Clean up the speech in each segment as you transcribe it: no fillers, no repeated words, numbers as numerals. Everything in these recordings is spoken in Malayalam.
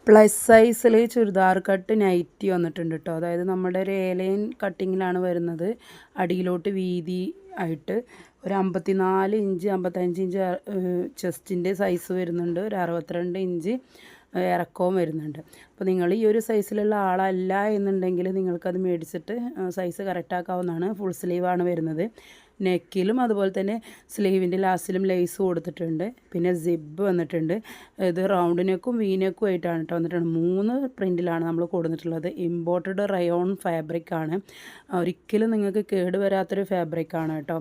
പ്ലസ് സൈസിൽ ചുരിദാർ കട്ട് നൈറ്റി വന്നിട്ടുണ്ട് കേട്ടോ. അതായത് നമ്മുടെ ഒരു എലൈൻ കട്ടിങ്ങിലാണ് വരുന്നത്. അടിയിലോട്ട് വീതി ആയിട്ട് ഒരു 54 ഇഞ്ച് 55 ഇഞ്ച് ചെസ്റ്റിൻ്റെ സൈസ് വരുന്നുണ്ട്. ഒരു 62 ഇഞ്ച് ഇറക്കവും വരുന്നുണ്ട്. അപ്പോൾ നിങ്ങൾ ഈ ഒരു സൈസിലുള്ള ആളല്ല എന്നുണ്ടെങ്കിൽ നിങ്ങൾക്കത് മേടിച്ചിട്ട് സൈസ് കറക്റ്റാക്കാവുന്നതാണ്. ഫുൾ സ്ലീവാണ് വരുന്നത്. നെക്കിലും അതുപോലെ തന്നെ സ്ലീവിൻ്റെ ലാസ്റ്റിലും ലേസ് കൊടുത്തിട്ടുണ്ട്. പിന്നെ സിബ് വന്നിട്ടുണ്ട്. ഇത് റൗണ്ട് നെക്കും വി നെക്കും ആയിട്ടാണ് കേട്ടോ വന്നിട്ടുണ്ട്. 3 പ്രിൻറ്റിലാണ് നമ്മൾ കൊടുത്തിട്ടുള്ളത്. ഇമ്പോർട്ടഡ് റയോൺ ഫാബ്രിക്കാണ്. ഒരിക്കലും നിങ്ങൾക്ക് കേടുവരാത്തൊരു ഫാബ്രിക്കാണ് കേട്ടോ.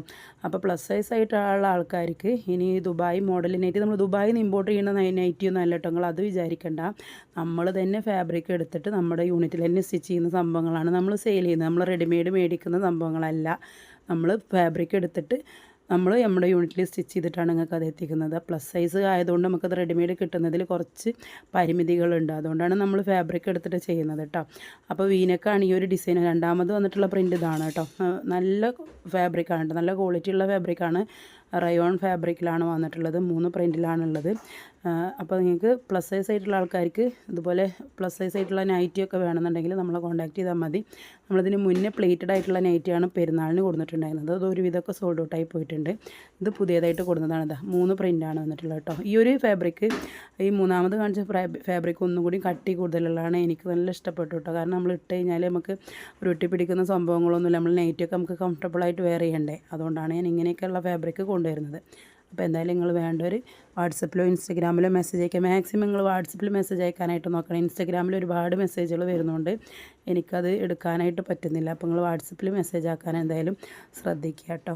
അപ്പോൾ പ്ലസ് സൈസ് ആയിട്ടുള്ള ആൾക്കാർക്ക് ഇനി ദുബായ് മോഡൽ നൈറ്റി, നമ്മൾ ദുബായിൽ നിന്ന് ഇമ്പോർട്ട് ചെയ്യുന്ന നൈറ്റിയൊന്നും അല്ല കേട്ടോ, നിങ്ങൾ അത് വിചാരിക്കേണ്ട. നമ്മൾ തന്നെ ഫാബ്രിക് എടുത്തിട്ട് നമ്മുടെ യൂണിറ്റിൽ തന്നെ സ്റ്റിച്ച് ചെയ്യുന്ന സംഭവങ്ങളാണ് നമ്മൾ സെയിൽ ചെയ്യുന്നത്. നമ്മൾ റെഡിമെയ്ഡ് മേടിക്കുന്ന സംഭവങ്ങളല്ല. നമ്മൾ ഫാബ്രിക് എടുത്തിട്ട് നമ്മൾ നമ്മുടെ യൂണിറ്റിൽ സ്റ്റിച്ച് ചെയ്തിട്ടാണ് നിങ്ങൾക്ക് അത് എത്തിക്കുന്നത്. പ്ലസ് സൈസ് ആയതുകൊണ്ട് നമുക്കത് റെഡിമെയ്ഡ് കിട്ടുന്നതിൽ കുറച്ച് പരിമിതികളുണ്ട്. അതുകൊണ്ടാണ് നമ്മൾ ഫാബ്രിക് എടുത്തിട്ട് ചെയ്യുന്നത് കേട്ടോ. അപ്പോൾ വീനക്കാണ് ഈ ഒരു ഡിസൈൻ. രണ്ടാമത് വന്നിട്ടുള്ള പ്രിൻ്റ് ഇതാണ് കേട്ടോ. നല്ല ഫാബ്രിക്കാണ് കേട്ടോ, നല്ല ക്വാളിറ്റി ഉള്ള ഫാബ്രിക്കാണ്. റയോൺ ഫാബ്രിക്കിലാണ് വന്നിട്ടുള്ളത്. 3 പ്രിൻറ്റിലാണുള്ളത്. അപ്പോൾ നിങ്ങൾക്ക് പ്ലസ് സൈസ് ആയിട്ടുള്ള ആൾക്കാർക്ക് ഇതുപോലെ പ്ലസ് സൈസ് ആയിട്ടുള്ള നൈറ്റിയൊക്കെ വേണമെന്നുണ്ടെങ്കിൽ നമ്മളെ കോൺടാക്ട് ചെയ്താൽ മതി. നമ്മളിതിന് മുന്നേ പ്ലേറ്റഡ് ആയിട്ടുള്ള നൈറ്റിയാണ് പെരുന്നാളിന് കൊടുത്തിട്ടുണ്ടായിരുന്നത്. അത് ഒരുവിധമൊക്കെ സോൾഡ് ഔട്ടായി പോയിട്ടുണ്ട്. ഇത് പുതിയതായിട്ട് കൊടുക്കുന്നതാണ്. ഇതാ 3 പ്രിൻ്റാണ് വന്നിട്ടുള്ളത് കേട്ടോ. ഈ ഒരു ഫാബ്രിക്ക്, ഈ മൂന്നാമത് കാണിച്ച ഫാബ്രിക്ക് ഒന്നും കൂടി കട്ടി കൂടുതലുള്ളതാണ്. എനിക്ക് നല്ല ഇഷ്ടപ്പെട്ടു കേട്ടോ. കാരണം നമ്മൾ ഇട്ട് കഴിഞ്ഞാൽ നമുക്ക് ഒരു ഒട്ടി പിടിക്കുന്ന സംഭവങ്ങളൊന്നുമില്ല. നമ്മൾ നൈറ്റിയൊക്കെ നമുക്ക് കംഫർട്ടബിളായിട്ട് വെയർ ചെയ്യണ്ടേ. അതുകൊണ്ടാണ് ഞാൻ ഇങ്ങനെയൊക്കെയുള്ള ഫാബ്രിക്ക് കൊണ്ടുവരുന്നത്. അപ്പോൾ എന്തായാലും നിങ്ങൾ വേണ്ടവർ വാട്സപ്പിലോ ഇൻസ്റ്റഗ്രാമിലോ മെസ്സേജ് അയക്കുക. മാക്സിമം നിങ്ങൾ വാട്സപ്പിൽ മെസ്സേജ് അയക്കാനായിട്ട് നോക്കണം. ഇൻസ്റ്റഗ്രാമിൽ ഒരുപാട് മെസ്സേജുകൾ വരുന്നുണ്ട്, എനിക്കത് എടുക്കാനായിട്ട് പറ്റുന്നില്ല. അപ്പോൾ നിങ്ങൾ വാട്സപ്പിൽ മെസ്സേജ് ആക്കാൻ എന്തായാലും ശ്രദ്ധിക്കുക കേട്ടോ.